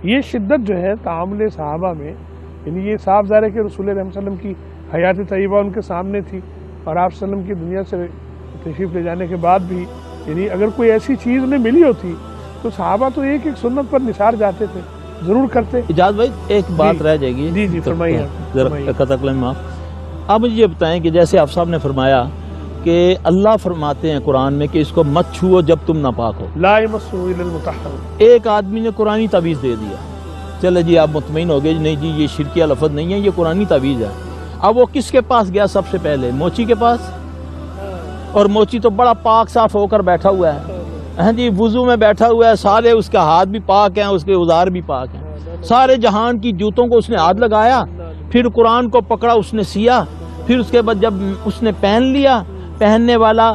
یہ شدت جو ہے تعامل صحابہ میں، یعنی یہ صاف ظاہر ہے کہ رسول اللہ صلی اللہ علیہ وسلم کی حیات طیبہ ان کے سامنے تھی، اور آپ صلی اللہ علیہ وسلم کی دنیا سے تشریف لے جانے کے بعد بھی یعنی اگر کوئی ایسی چیز انہیں ملی ہوتی تو صحابہ تو ایک ایک سنت پر نثار جاتے تھے، ضرور کرتے۔ اجاز بھائی ایک بات رہ جائے گی، جی فرمائیے۔ آپ مجھے یہ بتائیں کہ جیسے آپ صاحب نے فرمایا کہ اللہ فرماتے ہیں قرآن میں کہ اس کو مت چھوؤ جب تم ناپاک ہو، لا یمسہ الا المطہرون۔ ایک آدمی نے قرآنی تعویذ دے دیا، چلے جی آپ مطمئن ہو گئے نہیں جی یہ شرکیہ لفظ نہیں ہے، یہ قرآنی تعویذ ہے۔ اب وہ کس کے پاس گیا سب سے پہلے؟ موچی کے پاس، اور موچی تو بڑا پاک صاف ہو کر بیٹھا ہوا ہے، ہاں جی وضو میں بیٹھا ہوا ہے، سارے اس کا ہاتھ بھی پاک ہیں، اس کے اوزار بھی پاک ہیں، سارے جہان کی جوتوں کو اس نے ہاتھ لگایا، پھر قرآن کو پکڑا اس نے سیا، پھر اس کے بعد جب اس نے پہن لیا، پہننے والا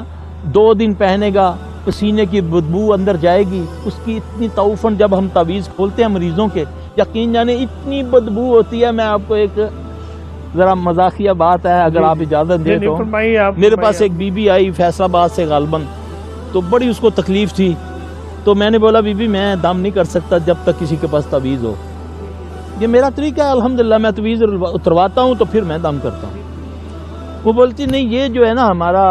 2 دن پہنے گا، پسینے کی بدبو اندر جائے گی، اس کی اتنی توفن جب ہم تعویذ کھولتے ہیں مریضوں کے، یقین جانے اتنی بدبو ہوتی ہے۔ میں آپ کو ایک ذرا مزاحیہ بات ہے اگر آپ اجازت دیں تو، میرے پاس ایک بی بی آئی فیصل آباد سے غالباً، تو بڑی اس کو تکلیف تھی، تو میں نے بولا بی بی میں دم نہیں کر سکتا جب تک کسی کے پاس تعویذ ہو، یہ میرا طریقہ ہے الحمدللہ، میں تعویذ اترواتا ہوں تو پھر میں دم کرتا ہوں۔ وہ بولتی نہیں یہ جو ہے نا ہمارا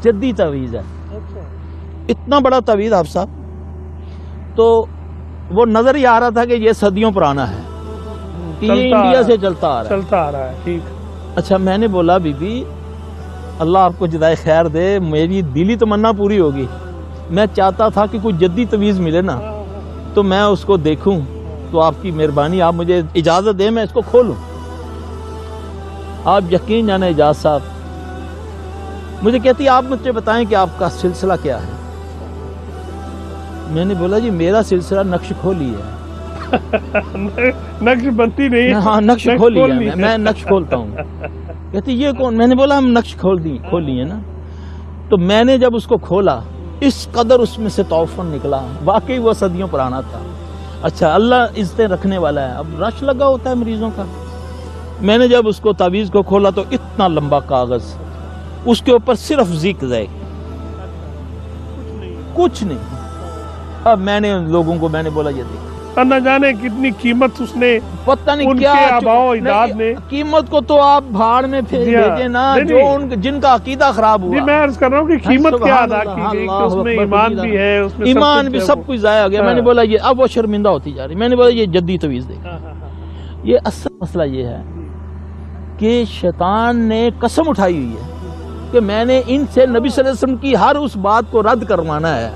جدی تعویذ ہے، اتنا بڑا تعویذ آپ صاحب، تو وہ نظر ہی آ رہا تھا کہ یہ صدیوں پرانا ہے، کہ یہ انڈیا سے چلتا آ رہا ہے۔ ٹھیک۔ اچھا میں نے بولا بی بی اللہ آپ کو جزائے خیر دے، میری دلی تمنا پوری ہوگی، میں چاہتا تھا کہ کوئی جدی تعویذ ملے نا تو میں اس کو دیکھوں، تو آپ کی مہربانی، آپ مجھے اجازت دیں میں اس کو کھولوں۔ آپ یقین جانے اجاز صاحب مجھے کہتی آپ مجھے بتائیں کہ آپ کا سلسلہ کیا ہے؟ میں نے بولا جی میرا سلسلہ نقش کھولی ہے۔ نقش بنتی نہیں، ہاں نقش کھولی ہے، میں نقش کھولتا ہوں۔ کہتی یہ کون؟ میں نے بولا ہم نقش کھولی ہے نا۔ تو میں نے جب اس کو کھولا اس قدر اس میں سے توفن نکلا، واقعی وہ صدیوں پرانا تھا۔ اچھا اللہ عزتیں رکھنے والا ہے، اب رش لگا ہوتا ہے مریضوں کا۔ میں نے جب اس کو تعویذ کو کھولا تو اتنا لمبا کاغذ، اس کے اوپر صرف ذکر ہے، کچھ نہیں۔ اب میں نے لوگوں کو میں نے بولا یہ دیکھ، نہ جانے کتنی قیمت اس نے، پتہ نہیں کیا آباؤ اجداد نے، قیمت کو تو آپ بھاڑ میں بھیجے نا، جو جن کا عقیدہ خراب ہوا۔ جی میں عرض کر رہا ہوں کہ قیمت کیا ادا کی گئی، اس میں ایمان بھی ہے، اس میں ایمان بھی، سب کچھ ضائع ہو گیا۔ میں نے بولا یہ، اب وہ شرمندہ ہوتی جا رہی، میں نے بولا یہ جدی تعویذ دیکھ۔ یہ اصل مسئلہ یہ ہے کہ شیطان نے قسم اٹھائی ہوئی ہے کہ میں نے ان سے نبی صلی اللہ علیہ وسلم کی ہر اس بات کو رد کروانا ہے۔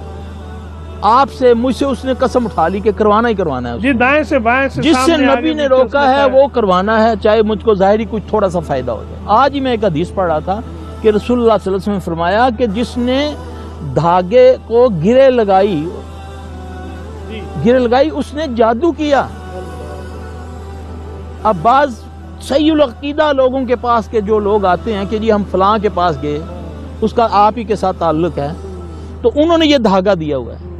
آپ سے مجھ سے اس نے قسم اٹھا لی کہ کروانا ہی کروانا ہے، جی دائیں سے بائیں سے، جس سے نبی نے روکا ہے وہ کروانا ہے، چاہے مجھ کو ظاہری کچھ تھوڑا سا فائدہ ہو جائے۔ آج ہی میں ایک حدیث پڑھ رہا تھا کہ رسول اللہ صلی اللہ علیہ وسلم نے فرمایا کہ جس نے دھاگے کو گرے لگائی اس نے جادو کیا۔ اب بعض صحیح العقیدہ لوگوں کے پاس کے جو لوگ آتے ہیں کہ جی ہم فلاں کے پاس گئے، اس کا آپ ہی کے ساتھ تعلق ہے، تو انہوں نے یہ دھاگا دیا ہوا ہے،